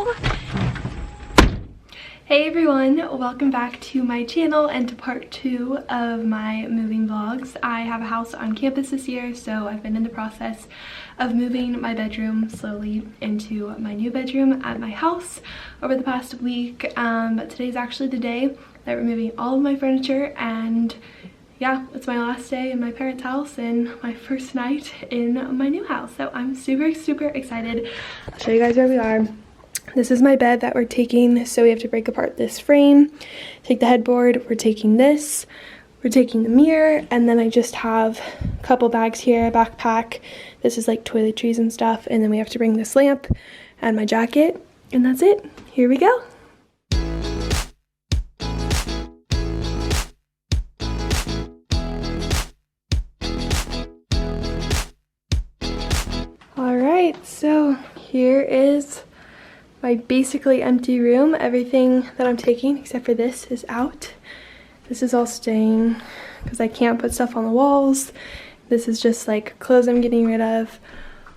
go! Hey everyone, welcome back to my channel and to part 2 of my moving vlogs. I have a house on campus this year, so I've been in the process of moving my bedroom slowly into my new bedroom at my house over the past week. But today's actually the day that we're moving all of my furniture, and yeah, it's my last day in my parents' house and my first night in my new house. So I'm super excited. I'll show you guys where we are. This is my bed that we're taking, so we have to break apart this frame, take the headboard, we're taking this, we're taking the mirror, and then I just have a couple bags here, a backpack. This is like toiletries and stuff, and then we have to bring this lamp and my jacket, and that's it. Here we go. Alright, so here is my basically empty room. Everything that I'm taking except for this is out. This is all staying because I can't put stuff on the walls. This is just like clothes I'm getting rid of,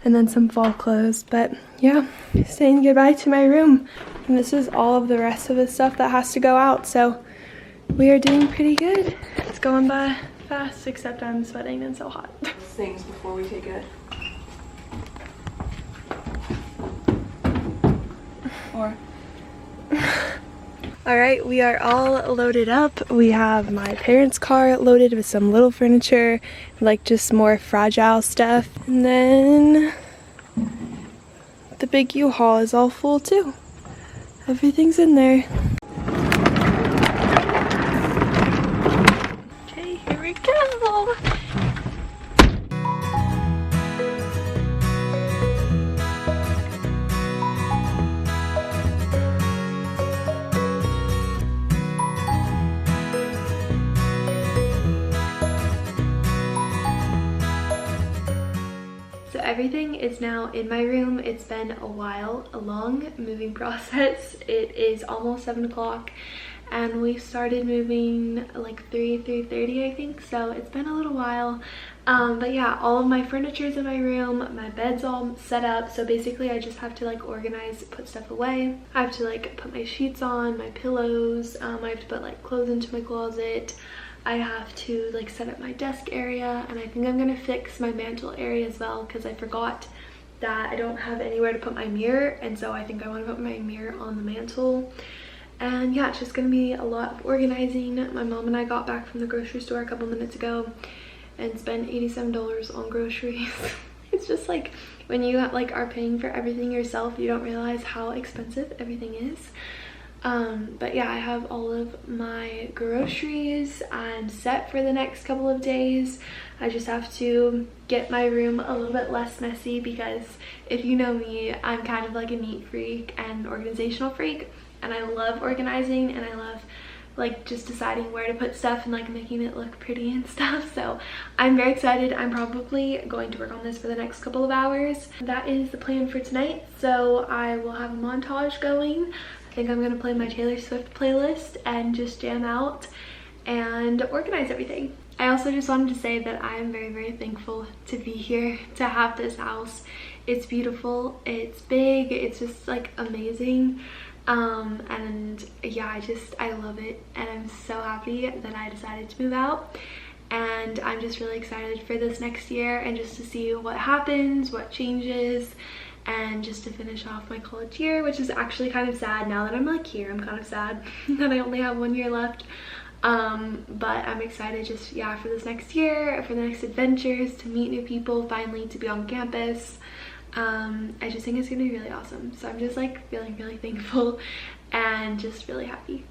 and then some fall clothes. But yeah, saying goodbye to my room. And this is all of the rest of the stuff that has to go out. So we are doing pretty good. It's going by fast, except I'm sweating and so hot. Things before we take it. All right, we are all loaded up. We have my parents' car loaded with some little furniture, like just more fragile stuff. And then the big U-Haul is all full too. Everything's in there. Okay, here we go. Everything is now in my room. It's been a while, a long moving process. It is almost 7 o'clock and we started moving like 3:30 I think, so it's been a little while. But yeah, all of my furniture is in my room, my bed's all set up, so basically I just have to like organize, put stuff away. I have to like put my sheets on, my pillows, I have to put like clothes into my closet. I have to like set up my desk area, and I think I'm gonna fix my mantle area as well because I forgot that I don't have anywhere to put my mirror, and so I think I want to put my mirror on the mantle. And yeah, it's just gonna be a lot of organizing. My mom and I got back from the grocery store a couple minutes ago and spent $87 on groceries. It's just like when you like are paying for everything yourself, you don't realize how expensive everything is. But yeah, I have all of my groceries. I'm set for the next couple of days. I just have to get my room a little bit less messy because if you know me, I'm kind of like a neat freak and organizational freak, and I love organizing and I love like just deciding where to put stuff and like making it look pretty and stuff. So I'm very excited. I'm probably going to work on this for the next couple of hours. That is the plan for tonight. So I will have a montage going. I think I'm gonna play my Taylor Swift playlist and just jam out and organize everything. I also just wanted to say that I am very thankful to be here, to have this house. It's beautiful, it's big, it's just like amazing. And yeah, I love it, and I'm so happy that I decided to move out. And I'm just really excited for this next year and just to see what happens, what changes, and just to finish off my college year, which is actually kind of sad. Now that I'm like here, I'm kind of sad that I only have 1 year left. But I'm excited just, yeah, for this next year, for the next adventures, to meet new people, finally to be on campus. I just think it's gonna be really awesome. So I'm just like feeling really thankful and just really happy.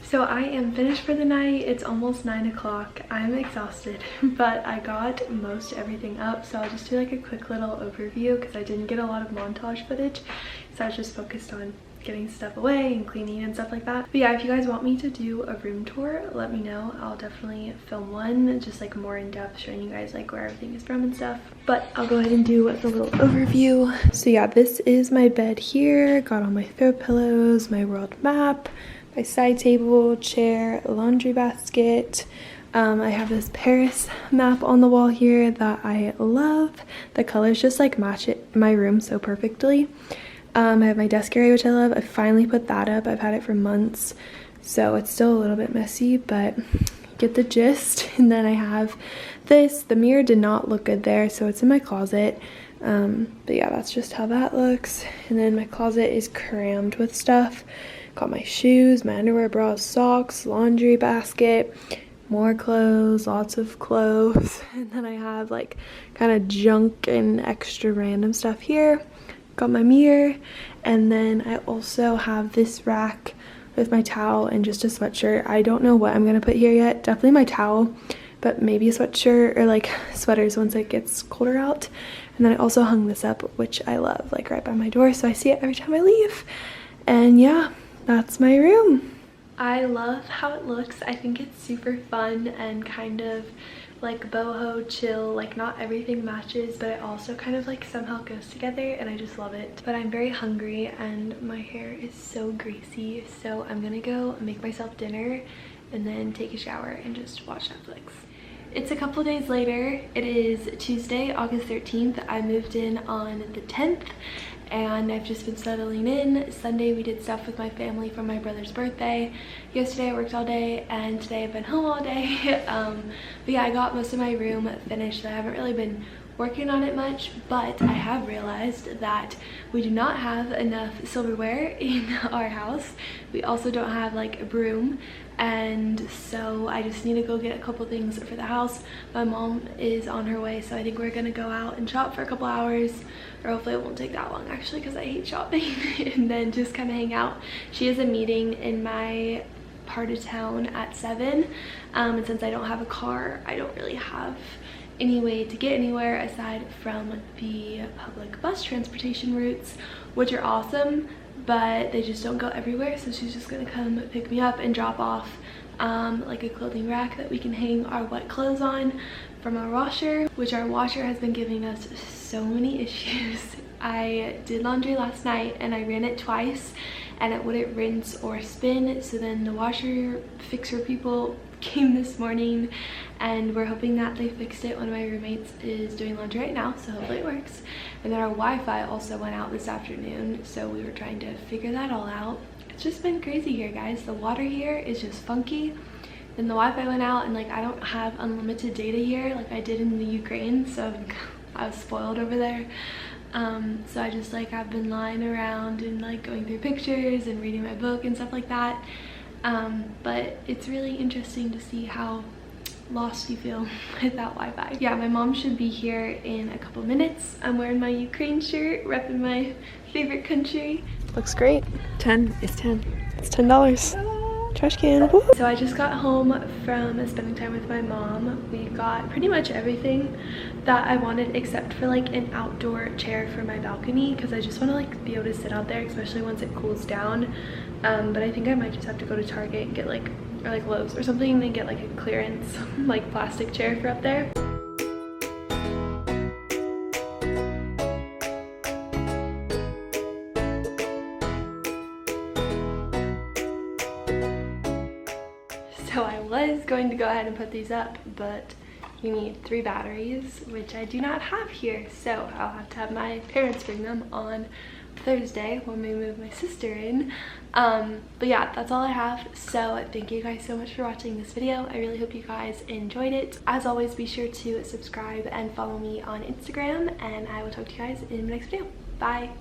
So I am finished for the night. It's almost 9 o'clock. I'm exhausted, but I got most everything up. So I'll just do like a quick little overview because I didn't get a lot of montage footage. So I was just focused on getting stuff away and cleaning and stuff like that. But yeah, if you guys want me to do a room tour, let me know. I'll definitely film one, just like more in depth, showing you guys like where everything is from and stuff. But I'll go ahead and do the little overview. So yeah, this is my bed here. Got all my throw pillows, my world map, my side table, chair, laundry basket. I have this Paris map on the wall here that I love. The colors just like match my room so perfectly. I have my desk area, which I love. I finally put that up. I've had it for months, so it's still a little bit messy, but get the gist. And then I have this. The mirror did not look good there, so it's in my closet. But yeah, that's just how that looks. And then my closet is crammed with stuff. Got my shoes, my underwear, bras, socks, laundry basket, more clothes, lots of clothes. And then I have like kind of junk and extra random stuff here. Got my mirror, and then I also have this rack with my towel and just a sweatshirt. I don't know what I'm gonna put here yet. Definitely my towel, but maybe a sweatshirt or like sweaters once it gets colder out. And then I also hung this up, which I love, like right by my door, so I see it every time I leave. And yeah, that's my room. I love how it looks. I think it's super fun and kind of like boho chill, like not everything matches, but it also kind of like somehow goes together, and I just love it. But I'm very hungry and my hair is so greasy, so I'm gonna go make myself dinner and then take a shower and just watch Netflix. It's a couple days later. It is Tuesday, August 13th. I moved in on the 10th and I've just been settling in. Sunday we did stuff with my family for my brother's birthday. Yesterday I worked all day, and today I've been home all day. But yeah, I got most of my room finished. I haven't really been working on it much, but I have realized that we do not have enough silverware in our house. We also don't have like a broom, and so I just need to go get a couple things for the house. My mom is on her way, so I think we're gonna go out and shop for a couple hours, or hopefully it won't take that long actually, because I hate shopping. And then just kind of hang out. She has a meeting in my part of town at 7, and since I don't have a car, I don't really have any way to get anywhere aside from the public bus transportation routes, which are awesome, but they just don't go everywhere. So she's just gonna come pick me up and drop off like a clothing rack that we can hang our wet clothes on from our washer, which our washer has been giving us so many issues. I did laundry last night and I ran it twice and it wouldn't rinse or spin, so then the washer fixer people came this morning and we're hoping that they fixed it. One of my roommates is doing laundry right now, so hopefully it works. And then our Wi-Fi also went out this afternoon, so we were trying to figure that all out. It's just been crazy here, guys. The water here is just funky. Then the Wi-Fi went out, and like I don't have unlimited data here like I did in the Ukraine, so I was spoiled over there. So I just like I've been lying around and like going through pictures and reading my book and stuff like that. But it's really interesting to see how lost you feel without Wi-Fi. Yeah, my mom should be here in a couple minutes. I'm wearing my Ukraine shirt, repping my favorite country. Looks great. 10 is 10. It's $10. Trash can. Woo! So I just got home from spending time with my mom. We got pretty much everything that I wanted except for like an outdoor chair for my balcony, because I just want to like be able to sit out there, especially once it cools down. But I think I might just have to go to Target and get like, or like Lowe's or something, and get like a clearance like plastic chair for up there. So I was going to go ahead and put these up, but you need 3 batteries, which I do not have here, so I'll have to have my parents bring them on Thursday when we move my sister in. But yeah, that's all I have. So thank you guys so much for watching this video. I really hope you guys enjoyed it. As always, be sure to subscribe and follow me on Instagram, and I will talk to you guys in the next video. Bye.